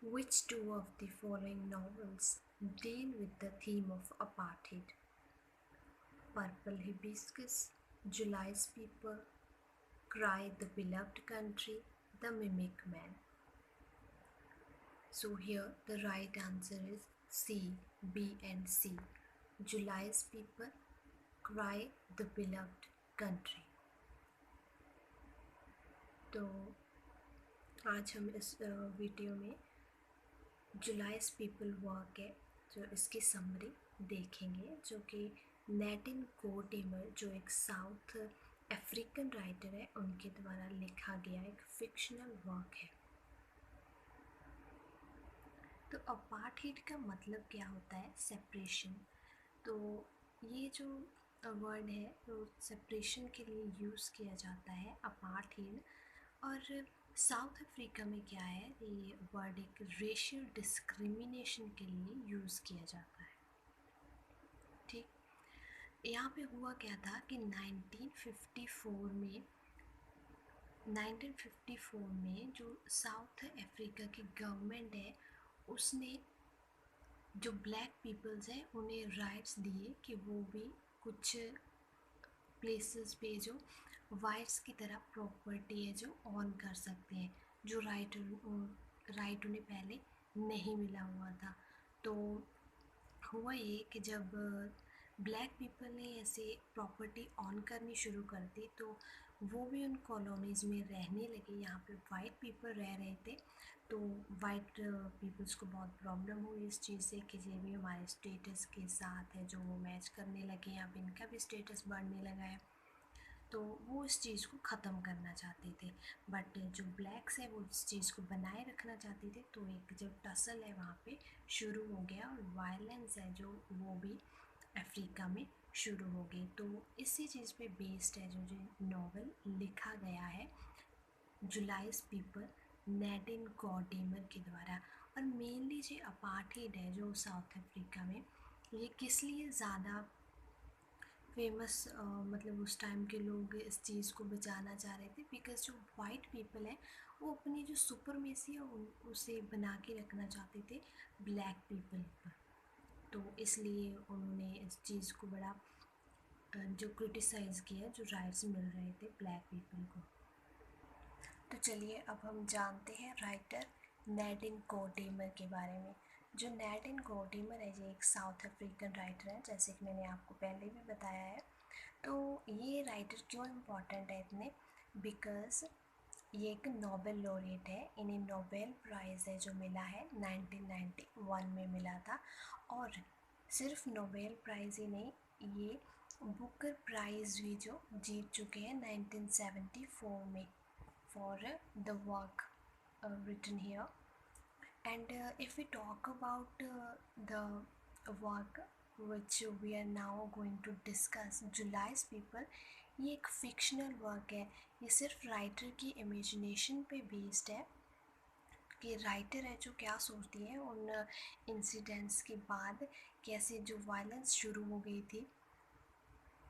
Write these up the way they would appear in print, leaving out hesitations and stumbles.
Which two of the following novels deal with the theme of apartheid? Purple Hibiscus, July's People, Cry the Beloved Country, The Mimic Man. So here the right answer is C, B and C. July's People, Cry the Beloved Country. तो आज हम इस video में जुलाइस people work है जो इसकी summary देखेंगे, जो कि नेटिन कोडेमर जो एक साउथ अफ्रीकन राइटर है उनके द्वारा लिखा गया एक फिक्शनल वर्क है। तो अपार्थाइड का मतलब क्या होता है? सेपरेशन। तो ये जो वर्ड है वो सेपरेशन के लिए यूज़ किया जाता है अपार्थाइड। और साउथ अफ्रीका में क्या है, ये वर्ड एक रेशियल डिस्क्रिमिनेशन के लिए यूज़ किया जाता है। ठीक, यहाँ पे हुआ क्या था कि 1954 में जो साउथ अफ्रीका की गवर्नमेंट है उसने जो ब्लैक पीपल्स हैं उन्हें राइट्स दिए कि वो भी कुछ प्लेसेस पे जो वाइट्स की तरह प्रॉपर्टी है जो ऑन कर सकते हैं, जो राइट उन्हें पहले नहीं मिला हुआ था। तो हुआ ये कि जब ब्लैक पीपल ने ऐसे प्रॉपर्टी ऑन करनी शुरू कर दी तो वो भी उन कॉलोनीज़ में रहने लगे। यहाँ पे वाइट पीपल रह रहे थे, तो वाइट पीपल्स को बहुत प्रॉब्लम हुई इस चीज़ से कि ये भी हमारे स्टेटस के साथ है जो वो मैच करने लगे, यहाँ पे इनका भी स्टेटस बढ़ने लगा है। तो वो इस चीज़ को ख़त्म करना चाहते थे, बट जो ब्लैक्स है वो इस चीज़ को बनाए रखना चाहते थे। तो एक जो टसल है वहाँ पे शुरू हो गया और वायलेंस है जो वो भी अफ्रीका में शुरू हो गई। तो इसी चीज़ पे बेस्ड है जो नॉवल लिखा गया है जुलाइस पीपल नेटिन कोडेमर के द्वारा। और मेनली जो अपार्थाइड है जो साउथ अफ्रीका में, ये किस लिए ज़्यादा फेमस, मतलब उस टाइम के लोग इस चीज़ को बचाना चाह रहे थे बिकॉज जो वाइट पीपल है वो अपनी जो सुपरमेसी है उसे बना के रखना चाहते थे ब्लैक पीपल पर। तो इसलिए उन्होंने इस चीज़ को बड़ा जो क्रिटिसाइज़ किया जो राइट्स मिल रहे थे ब्लैक पीपल को। तो चलिए अब हम जानते हैं राइटर नेटिन कोडेमर के बारे में। जो नेटिन कोडेमर है ये एक साउथ अफ्रीकन राइटर है, जैसे कि मैंने आपको पहले भी बताया है। तो ये राइटर क्यों इम्पोर्टेंट है इतने? बिकॉज़ ये एक नोबेल लॉरेट है, इन्हें नोबेल प्राइज़ है जो मिला है 1991 में मिला था। और सिर्फ नोबेल प्राइज़ ही नहीं, ये बुकर प्राइज़ भी जो जीत चुके हैं 1974 में for the work written here. And if we talk about the work which we are now going to discuss, जुलाइस पीपल, ये एक फिक्शनल वर्क है। ये सिर्फ राइटर की इमेजिनेशन पे बेस्ड है कि राइटर है जो क्या सोचती है उन इंसिडेंट्स के बाद, कैसे जो वायलेंस शुरू हो गई थी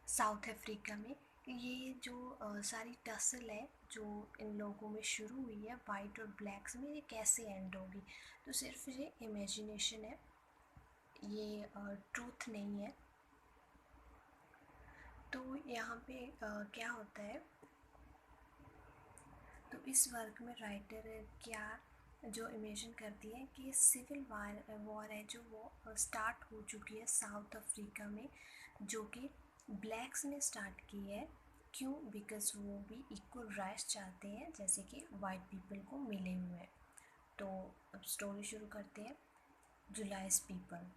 साउथ अफ्रीका में। ये जो सारी टसल है जो इन लोगों में शुरू हुई है वाइट और ब्लैक्स में, ये कैसे एंड होगी। तो सिर्फ ये इमेजिनेशन है, ये ट्रूथ नहीं है। तो यहाँ पे क्या होता है, तो इस वर्क में राइटर क्या जो इमेजिन करती है कि सिविल वॉर है जो वो स्टार्ट हो चुकी है साउथ अफ्रीका में, जो कि ब्लैक्स ने स्टार्ट की है। क्यों? बिकॉज वो भी इक्वल राइट्स चाहते हैं जैसे कि वाइट पीपल को मिले हुए हैं। तो अब स्टोरी शुरू करते हैं जुलाइस पीपल,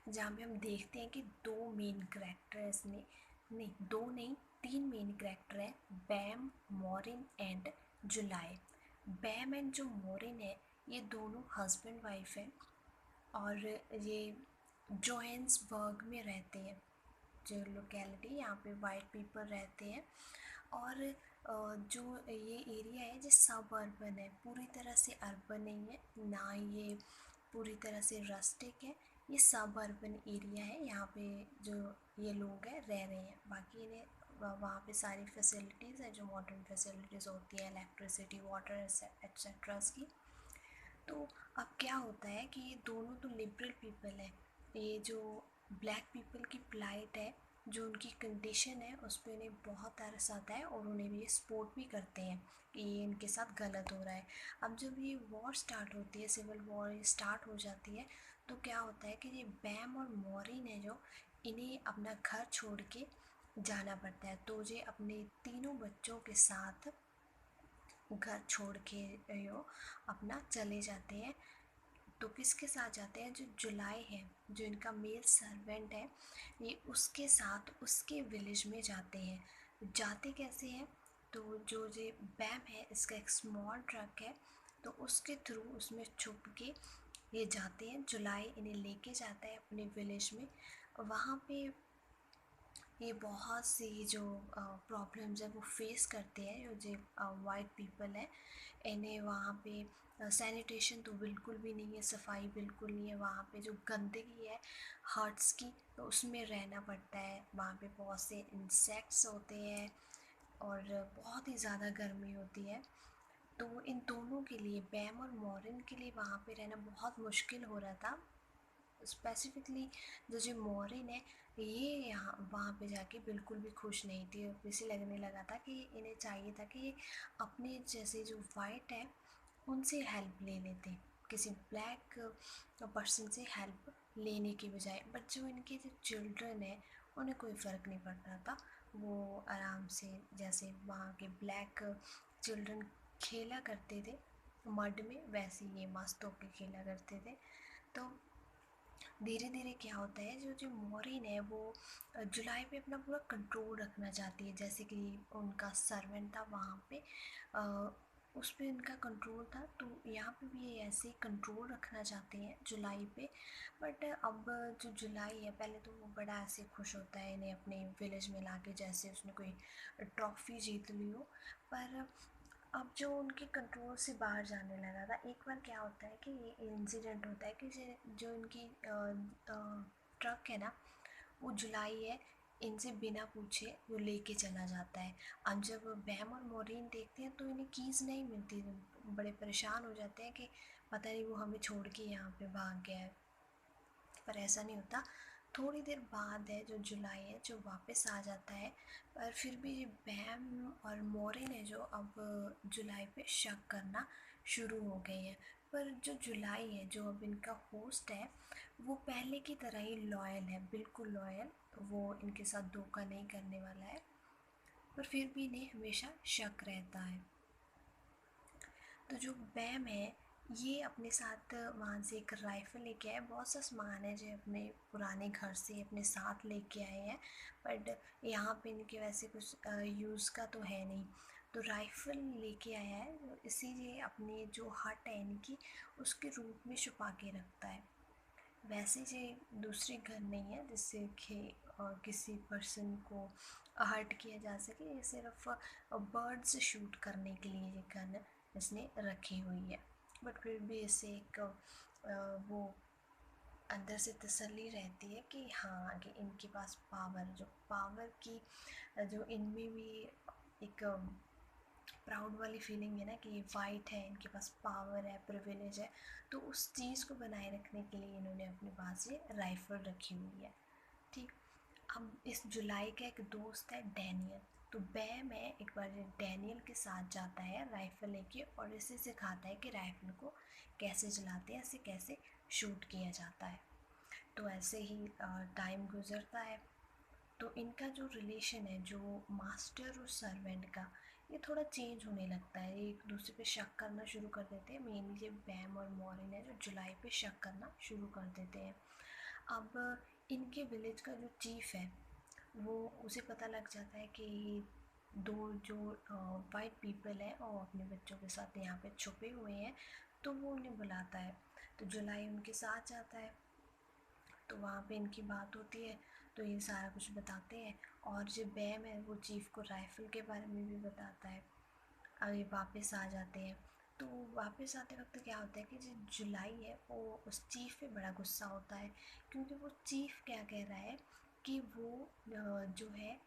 जहाँ पे हम देखते हैं कि दो मेन करेक्टर है इसमें, नहीं दो नहीं तीन मेन करेक्टर हैं, बैम, मॉरिन एंड जुलाई। बैम एंड जो मॉरिन है ये दोनों हस्बैंड वाइफ हैं और ये जोहेंसबर्ग में रहते हैं, जो लोकेलिटी यहाँ पे वाइट पीपल रहते हैं। और जो ये एरिया है जो सब अर्बन है, पूरी तरह से अर्बन नहीं है ना, ये पूरी तरह से रस्टिक है, ये सब अर्बन एरिया है। यहाँ पे जो ये लोग हैं रह रहे हैं, बाकी इन्हें वहाँ पे सारी फैसिलिटीज़ है जो मॉडर्न फैसिलिटीज़ होती है, इलेक्ट्रिसिटी, वाटर एट्सेट्रा की। तो अब क्या होता है कि ये दोनों तो लिबरल पीपल है, ये जो ब्लैक पीपल की प्लाइट है, जो उनकी कंडीशन है उस पर इन्हें बहुत तरस आता है और उन्हें भी ये सपोर्ट भी करते हैं कि ये इनके साथ गलत हो रहा है। अब जब ये वॉर स्टार्ट होती है, सिविल वॉर स्टार्ट हो जाती है, तो क्या होता है कि ये बैम और मॉरिन है जो, इन्हें अपना घर छोड़ के जाना पड़ता है। तो ये अपने तीनों बच्चों के साथ घर छोड़ के यो अपना चले जाते हैं। तो किसके साथ जाते हैं? जो जुलाई है, जो इनका मेल सर्वेंट है, ये उसके साथ उसके विलेज में जाते हैं। जाते कैसे हैं? तो जो ये बैम है, इसका एक स्मॉल ट्रक है, तो उसके थ्रू उसमें छुप के ये जाते हैं। जुलाई इन्हें लेके जाता है अपने विलेज में। वहाँ पे ये बहुत सी जो प्रॉब्लम्स है वो फेस करते हैं जो वाइट पीपल है। इन्हें वहाँ पे सैनिटेशन तो बिल्कुल भी नहीं है, सफाई बिल्कुल नहीं है। वहाँ पे जो गंदगी है हर्ट्स की, तो उसमें रहना पड़ता है। वहाँ पे बहुत से इंसेक्ट्स होते हैं और बहुत ही ज़्यादा गर्मी होती है। तो इन दोनों के लिए, बैम और मॉरिन के लिए, वहाँ पे रहना बहुत मुश्किल हो रहा था। स्पेसिफिकली जो मॉरिन है, ये यहाँ वहाँ पे जाके बिल्कुल भी खुश नहीं थी। इसे लगने लगा था कि इन्हें चाहिए था कि ये अपने जैसे जो वाइट है उनसे हेल्प ले लेते, किसी ब्लैक पर्सन से हेल्प लेने की बजाय। बट जो इनके जो चिल्ड्रन है उन्हें कोई फ़र्क नहीं पड़ रहा था। वो आराम से जैसे वहाँ के ब्लैक चिल्ड्रन खेला करते थे मड में, वैसे ये मस्त होके खेला करते थे। तो धीरे धीरे क्या होता है, जो जो मॉरिन है वो जुलाई पे अपना पूरा कंट्रोल रखना चाहती है। जैसे कि उनका सर्वेंट था वहाँ पे, उस पर इनका कंट्रोल था, तो यहाँ पे भी ये ऐसे ही कंट्रोल रखना चाहते हैं जुलाई पे। बट अब जो जुलाई है, पहले तो वो बड़ा ऐसे खुश होता है इन्हें अपने विलेज में लाके, जैसे उसने कोई ट्रॉफी जीत ली हो। पर अब जो उनके कंट्रोल से बाहर जाने लगा था, एक बार क्या होता है कि ये इंसिडेंट होता है कि जो इनकी ट्रक है ना, वो जुलाई है, इनसे बिना पूछे वो लेके चला जाता है। अब जब बैम और मोरीन देखते हैं तो इन्हें कीज़ नहीं मिलती, तो बड़े परेशान हो जाते हैं कि पता नहीं वो हमें छोड़ के यहाँ पे भाग गया है। पर ऐसा नहीं होता। थोड़ी देर बाद है जो जुलाई है जो वापस आ जाता है। पर फिर भी ये बैम और मोरिन है जो अब जुलाई पे शक करना शुरू हो गए हैं। पर जो जुलाई है जो अब इनका होस्ट है, वो पहले की तरह ही लॉयल है, बिल्कुल लॉयल। वो इनके साथ धोखा नहीं करने वाला है। पर फिर भी इन्हें हमेशा शक रहता है। तो जो बैम है, ये अपने साथ वहाँ से एक राइफ़ल लेके आए, बहुत सा सामान है जो अपने पुराने घर से अपने साथ लेके आए हैं। बट यहाँ पे इनके वैसे कुछ यूज़ का तो है नहीं, तो राइफ़ल लेके आया है, इसीलिए अपने जो हट है इनकी, उसके रूप में छुपा के रखता है। वैसे ये दूसरी गन नहीं है जिससे कि किसी पर्सन को हर्ट किया जा सके। ये सिर्फ बर्ड्स शूट करने के लिए ये गन इसने रखी हुई है। बट फिर भी इसे एक वो अंदर से तसल्ली रहती है कि हाँ, कि इनके पास पावर, जो पावर की जो इनमें भी एक प्राउड वाली फीलिंग है ना कि ये वाइट है, इनके पास पावर है, प्रिविलेज है। तो उस चीज़ को बनाए रखने के लिए इन्होंने अपने पास ये राइफ़ल रखी हुई है। ठीक। अब इस जुलाई का एक दोस्त है डैनियल। तो बैम है, एक बार ये डैनियल के साथ जाता है राइफ़ल लेके और इसे सिखाता है कि राइफ़ल को कैसे चलाते हैं, इसे कैसे शूट किया जाता है। तो ऐसे ही टाइम गुजरता है। तो इनका जो रिलेशन है, जो मास्टर और सर्वेंट का, ये थोड़ा चेंज होने लगता है। ये एक दूसरे पे शक करना शुरू कर देते हैं। मेनली बैम और मॉरिन है जो जुलाई पे शक करना शुरू कर देते हैं। अब इनके विलेज का जो चीफ है, वो उसे पता लग जाता है कि दो जो वाइट पीपल है और अपने बच्चों के साथ यहाँ पे छुपे हुए हैं। तो वो उन्हें बुलाता है, तो जुलाई उनके साथ जाता है। तो वहाँ पे इनकी बात होती है, तो ये सारा कुछ बताते हैं। और जो बैम है वो चीफ को राइफ़ल के बारे में भी बताता है। अब ये वापस आ जाते हैं। तो वापस आते वक्त क्या होता है कि जो जुलाई है वो उस चीफ पे बड़ा गुस्सा होता है, क्योंकि वो चीफ क्या कह रहा है कि वो जो है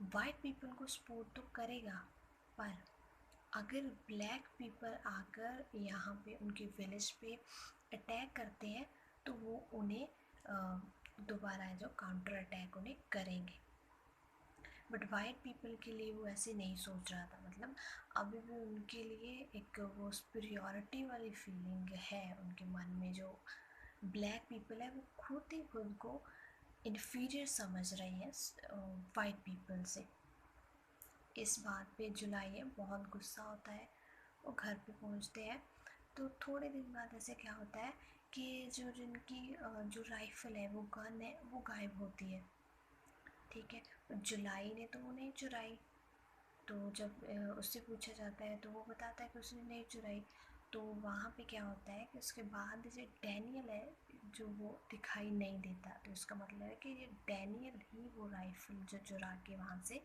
वाइट पीपल को सपोर्ट तो करेगा, पर अगर ब्लैक पीपल आकर यहाँ पे उनके विलेज पे अटैक करते हैं तो वो उन्हें दोबारा जो काउंटर अटैक उन्हें करेंगे। बट वाइट पीपल के लिए वो ऐसे नहीं सोच रहा था, मतलब अभी भी उनके लिए एक वो सुपीरियॉरिटी वाली फीलिंग है उनके मन में। जो ब्लैक पीपल है वो खुद ही खुद को इन्फीरियर समझ रही है वाइट पीपल से। इस बात पे जुलाई बहुत गुस्सा होता है। वो घर पे पहुंचते हैं तो थोड़े दिन बाद ऐसे क्या होता है कि जो जिनकी जो राइफ़ल है, वो गन है, वो गायब होती है। ठीक है, जुलाई ने तो वो नहीं चुराई। तो जब उससे पूछा जाता है तो वो बताता है कि उसने नहीं चुराई। तो वहाँ पे क्या होता है कि उसके बाद जो डैनियल है, जो वो दिखाई नहीं देता, तो इसका मतलब है कि ये डैनियल ही वो राइफ़ल जो चुरा के वहाँ से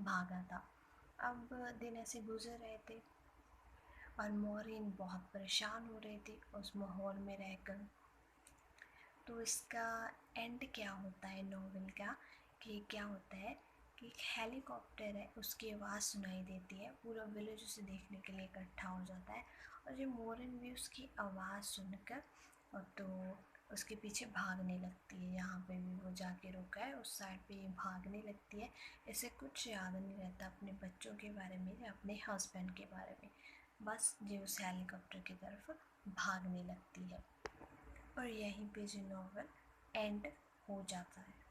भागा था। अब दिन ऐसे गुजर रहे थे और मॉरिन बहुत परेशान हो रही थी उस माहौल में रहकर। तो इसका एंड क्या होता है नॉवेल का, कि क्या होता है कि एक हेलीकॉप्टर है, उसकी आवाज़ सुनाई देती है, पूरा विलेज उसे देखने के लिए इकट्ठा हो जाता है। और ये मोरन भी उसकी आवाज़ सुनकर और तो उसके पीछे भागने लगती है। यहाँ पे भी वो जाके रुका है, उस साइड पे ये भागने लगती है। इसे कुछ याद नहीं रहता अपने बच्चों के बारे में या अपने हस्बैंड के बारे में, बस ये उस हेलीकॉप्टर की तरफ भागने लगती है। और यहीं पे जो नॉवल एंड हो जाता है।